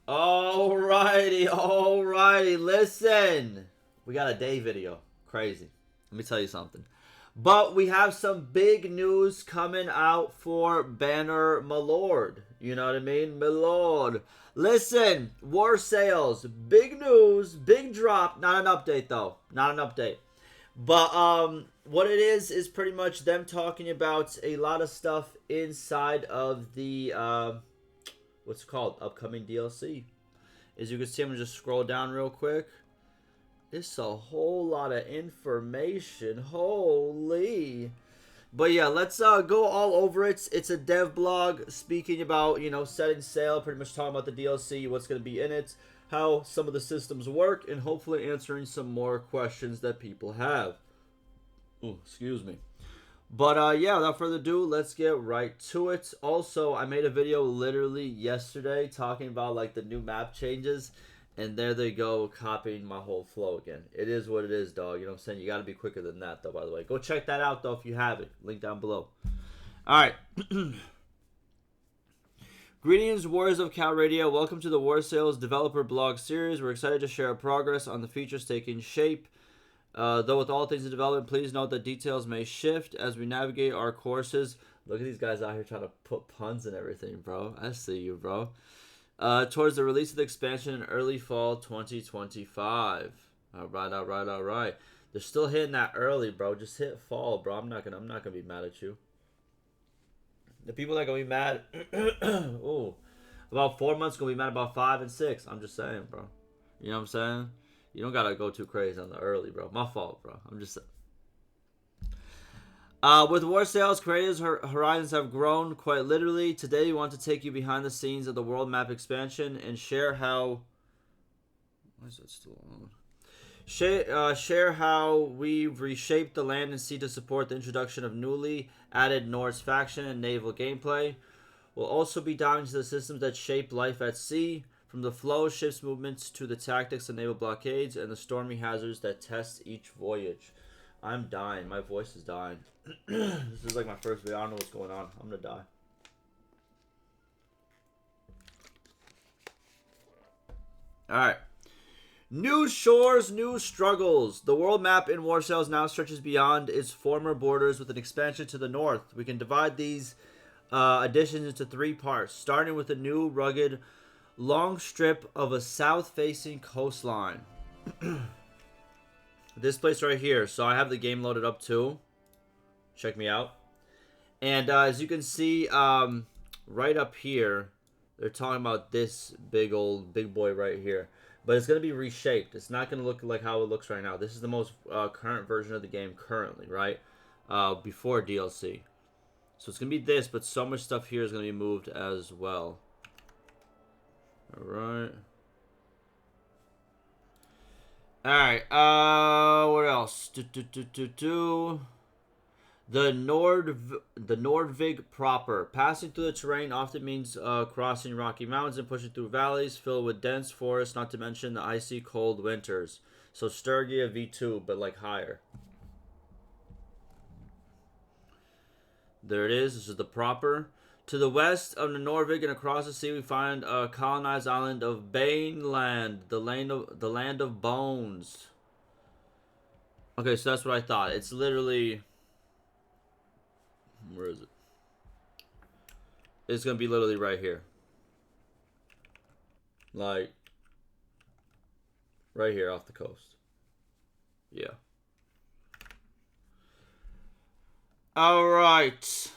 Alrighty. Listen, we got a day video. Crazy. Let me tell you something. But we have some big news coming out for Banner Milord. You know what I mean? Milord. Listen, war sales. Big news. Big drop. Not an update, though. Not an update. But what it is pretty much them talking about a lot of stuff inside of the, what's it called? Upcoming DLC. As you can see, I'm going to just scroll down real quick. It's a whole lot of information. Holy. But yeah, let's go all over it. It's a dev blog speaking about, you know, setting sail, pretty much talking about the DLC, what's going to be in it, how some of the systems work, and hopefully answering some more questions that people have. Ooh, excuse me. But yeah, without further ado, let's get right to it. Also, I made a video literally yesterday talking about like the new map changes. And there they go, copying my whole flow again. It is what it is, dog. You know what I'm saying? You got to be quicker than that, though, by the way. Go check that out, though, if you have it. Link down below. All right. Greetings, Warriors of Cal Radio. Welcome to the War Sales Developer Blog Series. We're excited to share our progress on the features taking shape. Though with all things in development, please note that details may shift as we navigate our courses. Look at these guys out here trying to put puns and everything, bro. I see you, bro. Towards the release of the expansion in early fall 2025. All right. They're still hitting that early, bro. Just hit fall, bro. I'm not gonna be mad at you. The people that are gonna be mad, ooh, about 4 months gonna be mad about 5 and 6. I'm just saying, bro. You know what I'm saying? You don't gotta go too crazy on the early, bro. My fault, bro. I'm just saying. With war sales, creators' horizons have grown quite literally. Today, we want to take you behind the scenes of the world map expansion and share how. Why is that still on? Share how we've reshaped the land and sea to support the introduction of newly added Norse faction and naval gameplay. We'll also be diving into the systems that shape life at sea, from the flow of ships' movements to the tactics of naval blockades and the stormy hazards that test each voyage. I'm dying. My voice is dying. This is like my first video. I don't know what's going on. I'm gonna die. Alright. New shores, new struggles. The world map in War Sales now stretches beyond its former borders with an expansion to the north. We can divide these additions into 3 parts, starting with a new, rugged, long strip of a south-facing coastline. This place right here. So I have the game loaded up too. Check me out. And as you can see, right up here, they're talking about this big boy right here. But it's going to be reshaped. It's not going to look like how it looks right now. This is the most current version of the game currently, right? Before DLC. So it's going to be this, but so much stuff here is going to be moved as well. Alright. Alright, what else? The Nordvig proper. Passing through the terrain often means crossing rocky mountains and pushing through valleys filled with dense forests, not to mention the icy cold winters. So Sturgia V2, but like higher. There it is. This is the proper. To the west of the Nordvig and across the sea, we find a colonized island of Baneland, the land of bones. Okay, so that's what I thought. It's literally, where is it? It's gonna be literally right here, like right here off the coast. Yeah. All right.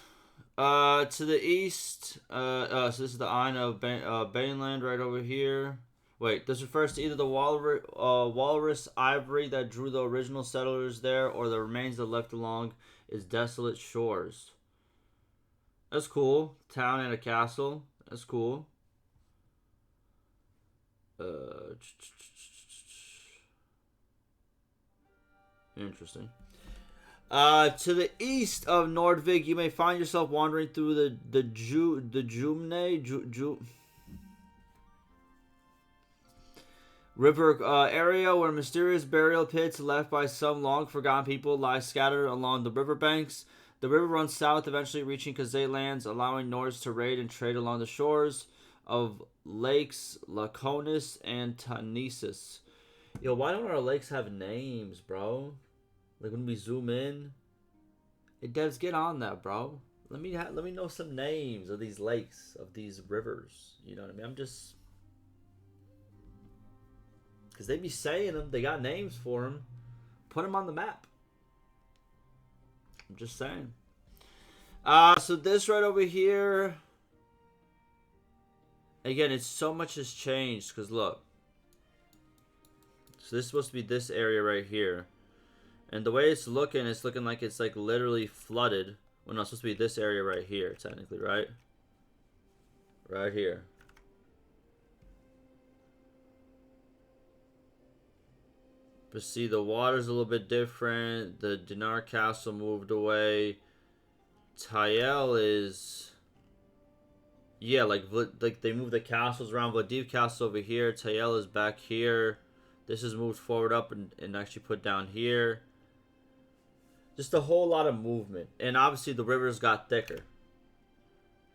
To the east, so this is the island of Baneland right over here. Wait, this refers to either the walrus ivory that drew the original settlers there, or the remains that left along its desolate shores. That's cool. Town and a castle. That's cool. Interesting. To the east of Nordvig, you may find yourself wandering through the Jumne River area, where mysterious burial pits left by some long-forgotten people lie scattered along the riverbanks. The river runs south, eventually reaching Kazay lands, allowing Nords to raid and trade along the shores. of lakes Laconis and Tanissus. Yo, why don't our lakes have names, bro? Like when we zoom in, it does get on that, bro. Let me know some names of these lakes, of these rivers. You know what I mean? I'm just because they be saying them, they got names for them. Put them on the map. I'm just saying. So this right over here. Again, it's so much has changed because look. So this is supposed to be this area right here. And the way it's looking like it's like literally flooded. Well, no, it's supposed to be this area right here, technically, right? Right here. But see, the water's a little bit different. The Dinar Castle moved away. Tayel is... Yeah, like they moved the castles around. Vladiv Castle over here. Tayel is back here. This is moved forward up and actually put down here. Just a whole lot of movement. And obviously the rivers got thicker.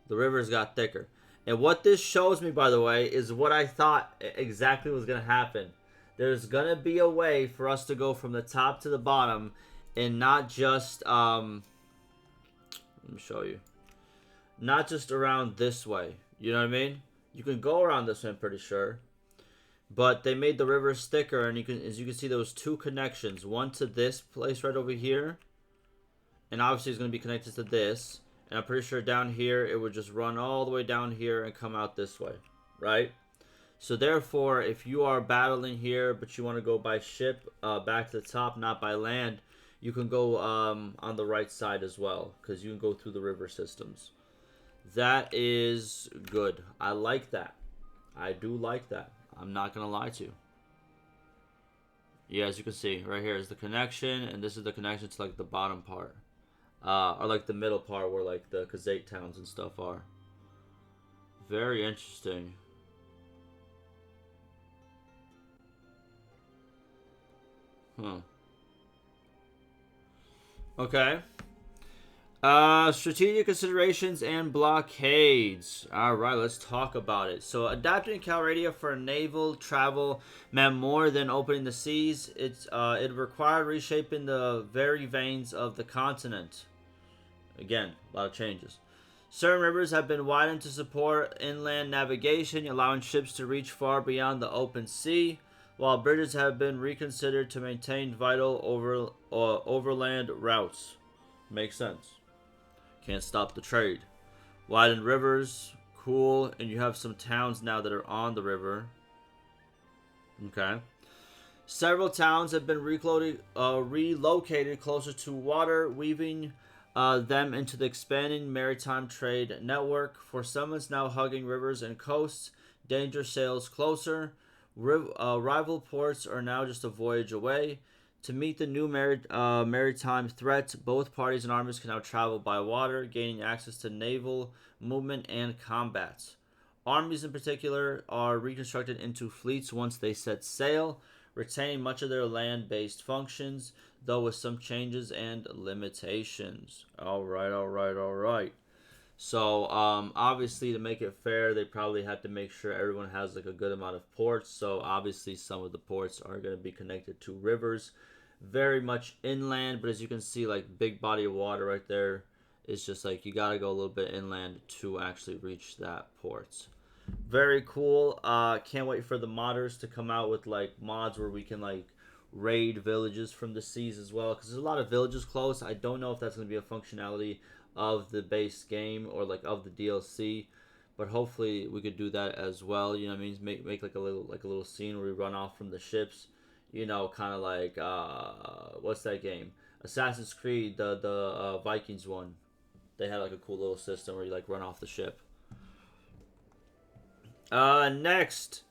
The rivers got thicker. And what this shows me, by the way, is what I thought exactly was going to happen. There's going to be a way for us to go from the top to the bottom and not just... let me show you. Not just around this way. You know what I mean? You can go around this way, I'm pretty sure. But they made the rivers thicker, and as you can see, there was two connections. One to this place right over here. And obviously it's going to be connected to this. And I'm pretty sure down here, it would just run all the way down here and come out this way. Right? So therefore, if you are battling here, but you want to go by ship back to the top, not by land, you can go on the right side as well. Because you can go through the river systems. That is good. I like that. I do like that. I'm not going to lie to you. Yeah, as you can see, right here is the connection, and this is the connection to like the bottom part. Or like the middle part where like the Kazate towns and stuff are. Very interesting. Huh. Okay. Strategic considerations and blockades. Alright, let's talk about it. So, adapting Calradia for naval travel meant more than opening the seas. It required reshaping the very veins of the continent. Again, a lot of changes. Certain rivers have been widened to support inland navigation, allowing ships to reach far beyond the open sea, while bridges have been reconsidered to maintain vital overland routes. Makes sense. Can't stop the trade. Widened rivers, cool, and you have some towns now that are on the river. Okay. Several towns have been relocated closer to water, weaving them into the expanding maritime trade network. For settlements now hugging rivers and coasts, danger sails closer. Rival ports are now just a voyage away. To meet the new maritime threat, both parties and armies can now travel by water, gaining access to naval movement and combat. Armies in particular are reconstructed into fleets once they set sail, retaining much of their land-based functions, though with some changes and limitations. Alright. So, obviously, to make it fair, they probably have to make sure everyone has like a good amount of ports. So, obviously, some of the ports are going to be connected to rivers, very much inland. But as you can see, like big body of water right there, it's just like you got to go a little bit inland to actually reach that port. Very cool. Can't wait for the modders to come out with like mods where we can like raid villages from the seas as well, because there's a lot of villages close. I don't know if that's going to be a functionality of the base game or like of the DLC, but hopefully we could do that as well. You know what I mean? Make like a little scene where we run off from the ships. You know, kind of like what's that game? Assassin's Creed, the Vikings one. They had like a cool little system where you like run off the ship. Next,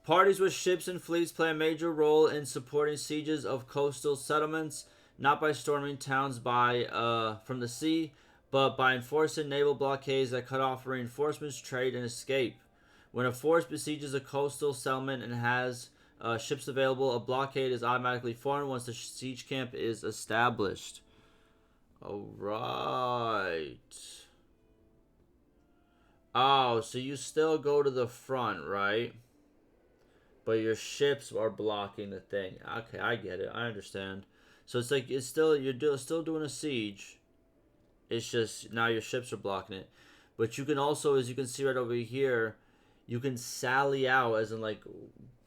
parties with ships and fleets play a major role in supporting sieges of coastal settlements, not by storming towns from the sea, but by enforcing naval blockades that cut off reinforcements, trade, and escape. When a force besieges a coastal settlement and has ships available, a blockade is automatically formed once the siege camp is established. Alright. Oh, so you still go to the front, right? But your ships are blocking the thing. Okay, I get it. I understand. So it's like it's still still doing a siege. It's just now your ships are blocking it. But you can also, as you can see right over here, you can sally out, as in like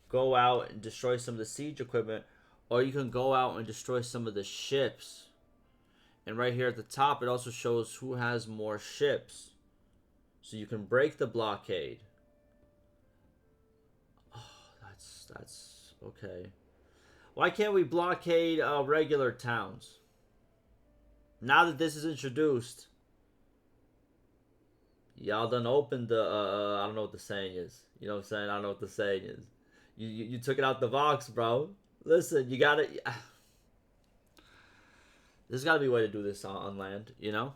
go out and destroy some of the siege equipment, or you can go out and destroy some of the ships. And right here at the top, it also shows who has more ships. So you can break the blockade. Oh, that's okay. Why can't we blockade regular towns? Now that this is introduced, y'all done opened the I don't know what the saying is. You know what I'm saying? I don't know what the saying is. You took it out the box, bro. Listen, you gotta. There's gotta be a way to do this on land, you know.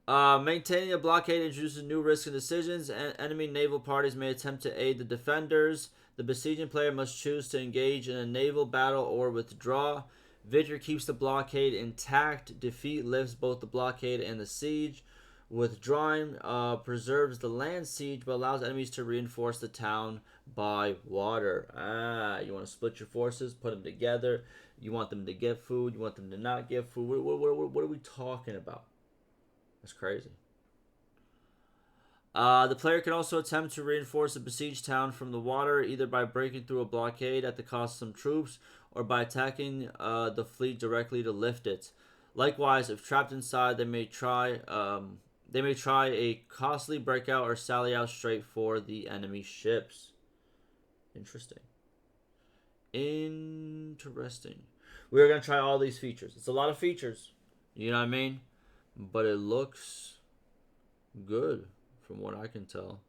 Maintaining a blockade introduces new risks and decisions. Enemy naval parties may attempt to aid the defenders. The besieging player must choose to engage in a naval battle or withdraw. Victory keeps the blockade intact. Defeat lifts both the blockade and the siege. Withdrawing preserves the land siege but allows enemies to reinforce the town by water. You want to split your forces, put them together. You want them to get food. You want them to not get food. What are we talking about? That's crazy. The player can also attempt to reinforce a besieged town from the water, either by breaking through a blockade at the cost of some troops, or by attacking the fleet directly to lift it. Likewise, if trapped inside, they may try a costly breakout or sally out straight for the enemy ships. Interesting. We're gonna try all these features. It's a lot of features. You know what I mean? But it looks good from what I can tell.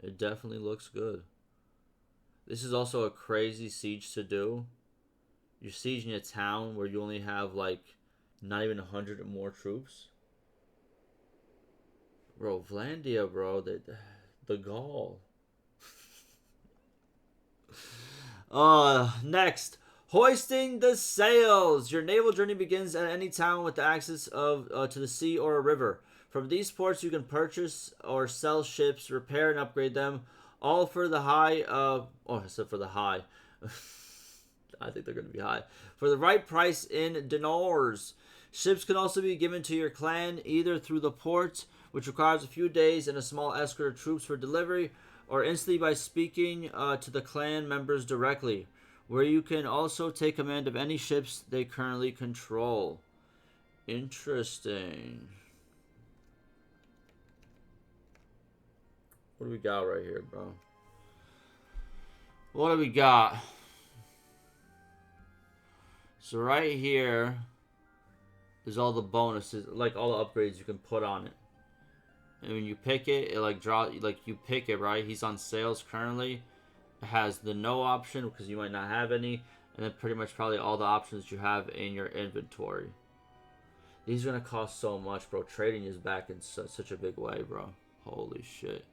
It definitely looks good. This is also a crazy siege to do. You're sieging a town where you only have like not even 100 or more troops. Bro, Vlandia, bro, the Gaul. Next. Hoisting the sails. Your naval journey begins at any town with access to the sea or a river. From these ports, you can purchase or sell ships, repair and upgrade them, all for the high. Except for the high. I think they're going to be high. For the right price in dinars. Ships can also be given to your clan either through the port, which requires a few days and a small escort of troops for delivery, or instantly by speaking to the clan members directly, where you can also take command of any ships they currently control. Interesting. What do we got right here, bro? What do we got? So right here is all the bonuses, like all the upgrades you can put on it. And when you pick it, it you pick it, right? He's on sales currently. It has the no option because you might not have any, and then pretty much probably all the options you have in your inventory. These are gonna cost so much, bro. Trading is back in such a big way, bro. Holy shit.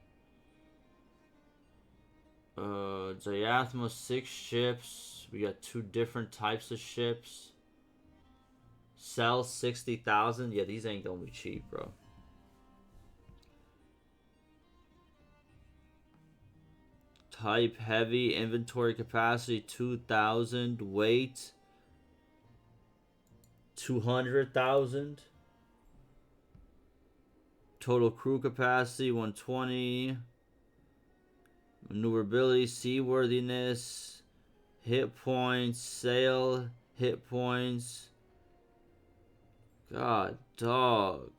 Zayathma 6 ships. We got 2 different types of ships. Sell 60,000. Yeah, these ain't gonna be cheap, bro. Type heavy, inventory capacity 2,000, weight 200,000, total crew capacity 120, maneuverability, seaworthiness, hit points, sail, hit points. God, dog.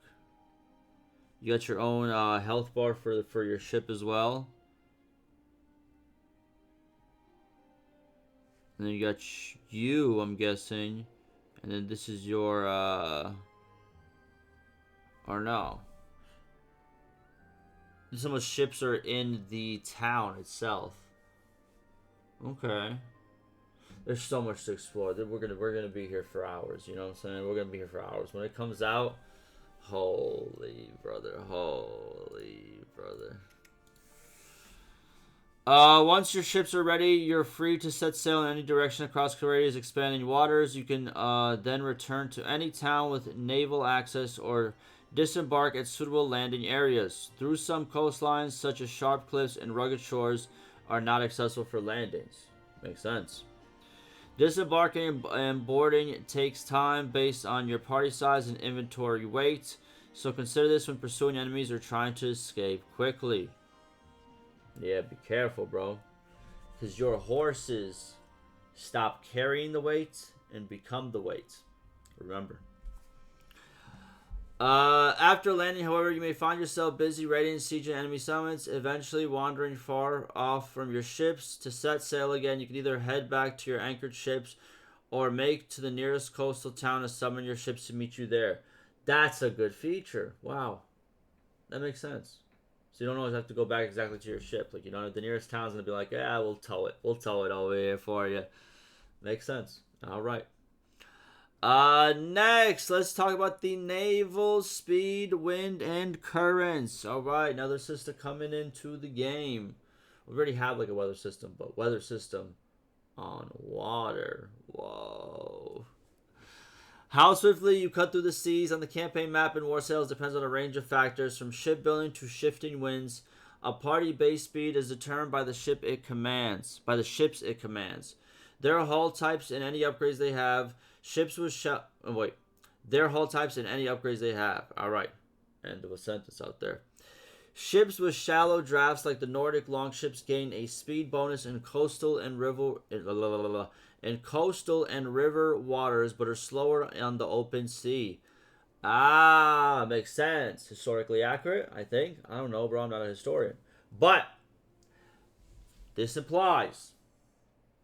You got your own health bar for your ship as well. And then you got you, I'm guessing. And then this is your, or no. Some of the ships are in the town itself. Okay. There's so much to explore. We're gonna be here for hours, you know what I'm saying? We're gonna be here for hours. When it comes out, holy brother. Once your ships are ready, you're free to set sail in any direction across Korea's expanding waters. You can then return to any town with naval access or Disembark at suitable landing areas. Through some coastlines, such as sharp cliffs and rugged shores, are not accessible for landings. Makes sense. Disembarking and boarding takes time based on your party size and inventory weight, so consider this when pursuing enemies or trying to escape quickly. Yeah, be careful, bro. Because your horses stop carrying the weight and become the weight. Remember. After landing, however, you may find yourself busy raiding and sieging enemy settlements, eventually wandering far off from your ships. To set sail again, you can either head back to your anchored ships or make to the nearest coastal town and summon your ships to meet you there. That's a good feature. Wow. That makes sense. So you don't always have to go back exactly to your ship. Like, you know, the nearest town's going to be like, yeah, we'll tow it. We'll tow it over here for you. Makes sense. All right. Next, let's talk about the Naval Speed, Wind, and Currents. All right, another system coming into the game. We already have like a weather system, but weather system on water. Whoa. How swiftly you cut through the seas on the campaign map and war sails depends on a range of factors, from shipbuilding to shifting winds. A party base speed is determined by the ship it commands. There are hull types and any upgrades they have. Ships with their hull types and any upgrades they have. Alright. End of a sentence out there. Ships with shallow drafts like the Nordic longships gain a speed bonus in coastal and river waters, but are slower on the open sea. Ah, makes sense. Historically accurate, I think. I don't know, bro. I'm not a historian. But this implies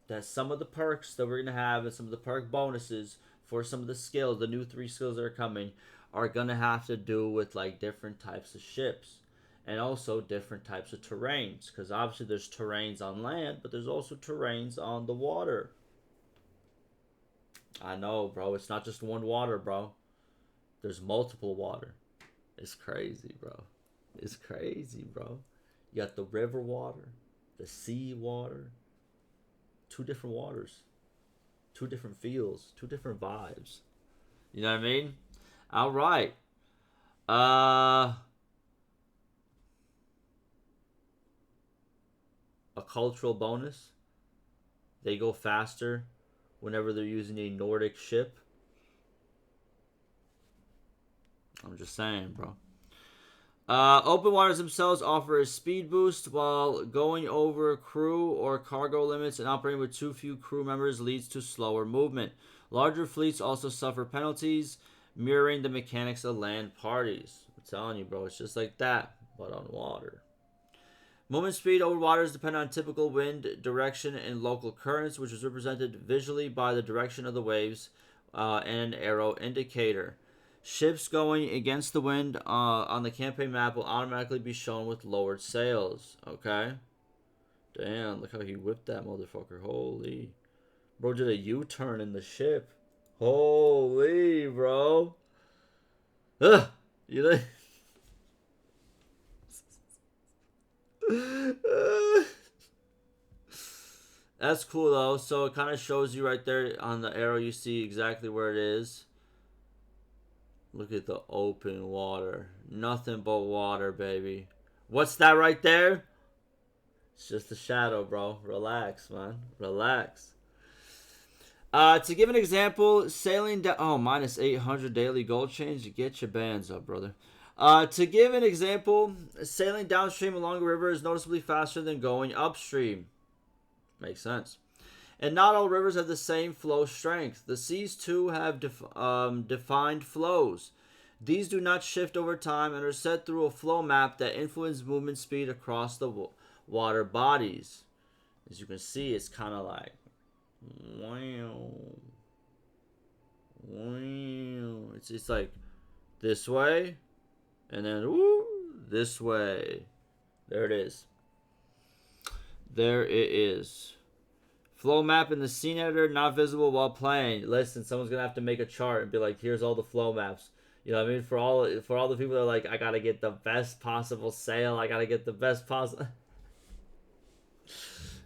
that some of the perks that we're going to have and some of the perk bonuses for some of the skills, the new 3 skills that are coming, are going to have to do with like different types of ships and also different types of terrains, because obviously there's terrains on land, but there's also terrains on the water. I know, bro. It's not just one water, bro. There's multiple water. It's crazy, bro. It's crazy, bro. You got the river water, the sea water. 2 different waters, 2 different feels, 2 different vibes. You know what I mean? All right. A cultural bonus. They go faster whenever they're using a Nordic ship. I'm just saying, bro. Open waters themselves offer a speed boost, while going over crew or cargo limits and operating with too few crew members leads to slower movement. Larger fleets also suffer penalties, mirroring the mechanics of land parties. I'm telling you, bro, it's just like that, but on water. Movement speed over waters depend on typical wind direction and local currents, which is represented visually by the direction of the waves and an arrow indicator. Ships going against the wind on the campaign map will automatically be shown with lowered sails. Okay? Damn, look how he whipped that motherfucker. Holy. Bro did a U-turn in the ship. Holy, bro. Ugh. You know? That's cool, though. So it kind of shows you right there on the arrow. You see exactly where it is. Look at the open water. Nothing but water, baby. What's that right there? It's just a shadow, bro. Relax, man. Relax. To give an example, sailing down... Oh, minus 800 daily gold change. Get your bands up, brother. To give an example, sailing downstream along a river is noticeably faster than going upstream. Makes sense. And not all rivers have the same flow strength. The seas, too, have defined flows. These do not shift over time and are set through a flow map that influences movement speed across the water bodies. As you can see, it's kind of like... Wow. Wow. It's like this way, and then woo, this way. There it is. There it is. Flow map in the scene editor, not visible while playing. Listen, someone's gonna have to make a chart and be like, here's all the flow maps. You know what I mean? For all the people that are like, I gotta get the best possible sail. I gotta get the best possible.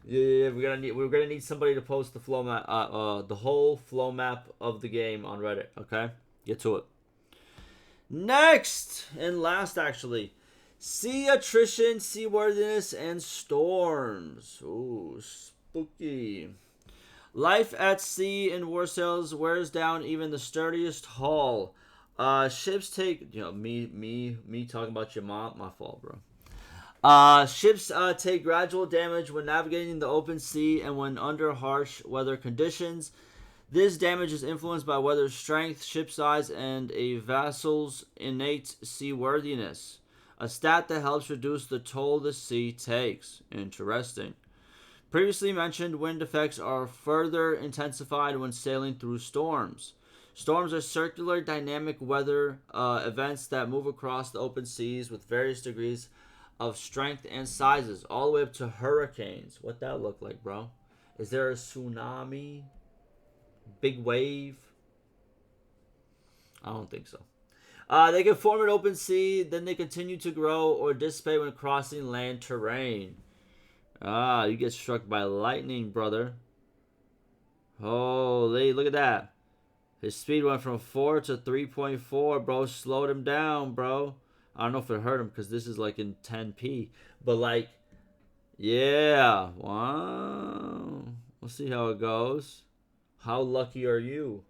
Yeah, we're gonna need somebody to post the flow map, the whole flow map of the game on Reddit. Okay, get to it. Next and last, actually, sea attrition, seaworthiness, and storms. Ooh, spooky. Life at sea in war sails wears down even the sturdiest hull. Ships take, me talking about your mom, my fault, bro. Ships take gradual damage when navigating the open sea and when under harsh weather conditions. This damage is influenced by weather strength, ship size, and a vessel's innate seaworthiness. A stat that helps reduce the toll the sea takes. Interesting. Previously mentioned wind effects are further intensified when sailing through storms. Storms are circular dynamic weather events that move across the open seas with various degrees of strength and sizes, all the way up to hurricanes. What that look like, bro? Is there a tsunami? Big wave? I don't think so. They can form an open sea, then they continue to grow or dissipate when crossing land terrain. You get struck by lightning, brother. Holy, look at that. His speed went from 4 to 3.4, bro. Slowed him down, bro. I don't know if it hurt him because this is like in 10p. But like, yeah. Wow. We'll see how it goes. How lucky are you?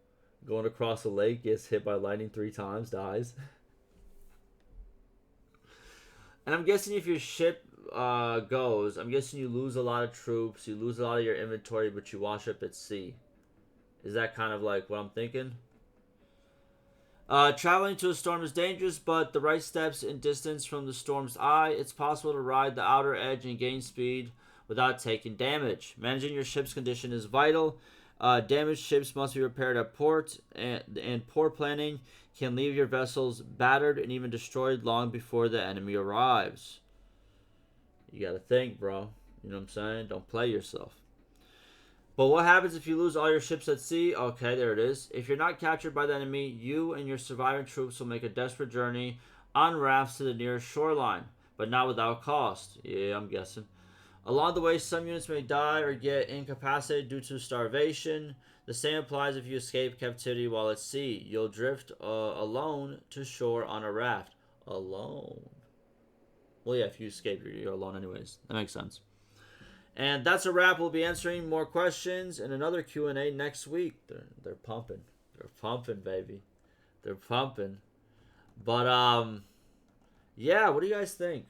Going across a lake, gets hit by lightning 3 times, dies. And I'm guessing if your ship goes, I'm guessing you lose a lot of troops, you lose a lot of your inventory, but you wash up at sea. Is that kind of like what I'm thinking? Traveling to a storm is dangerous, but the right steps and distance from the storm's eye, it's possible to ride the outer edge and gain speed without taking damage. Managing your ship's condition is vital. Damaged ships must be repaired at port, and poor planning can leave your vessels battered and even destroyed long before the enemy arrives. You gotta think, bro. You know what I'm saying? Don't play yourself. But what happens if you lose all your ships at sea? Okay, there it is. If you're not captured by the enemy, you and your surviving troops will make a desperate journey on rafts to the nearest shoreline, but not without cost. Yeah, I'm guessing. Along the way, some units may die or get incapacitated due to starvation. The same applies if you escape captivity while at sea. You'll drift alone to shore on a raft. Alone. Well, yeah, if you escape, you're alone anyways. That makes sense. And that's a wrap. We'll be answering more questions in another Q&A next week. They're pumping. They're pumping, baby. They're pumping. But, yeah, what do you guys think?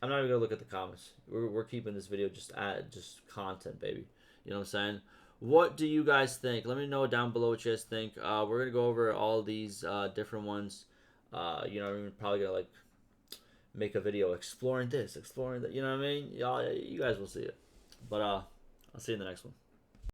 I'm not even going to look at the comments. We're keeping this video just content, baby. You know what I'm saying? What do you guys think? Let me know down below what you guys think. We're going to go over all these different ones. We're probably going to, like, make a video exploring this, exploring that. You know what I mean? Y'all, you guys will see it. But I'll see you in the next one.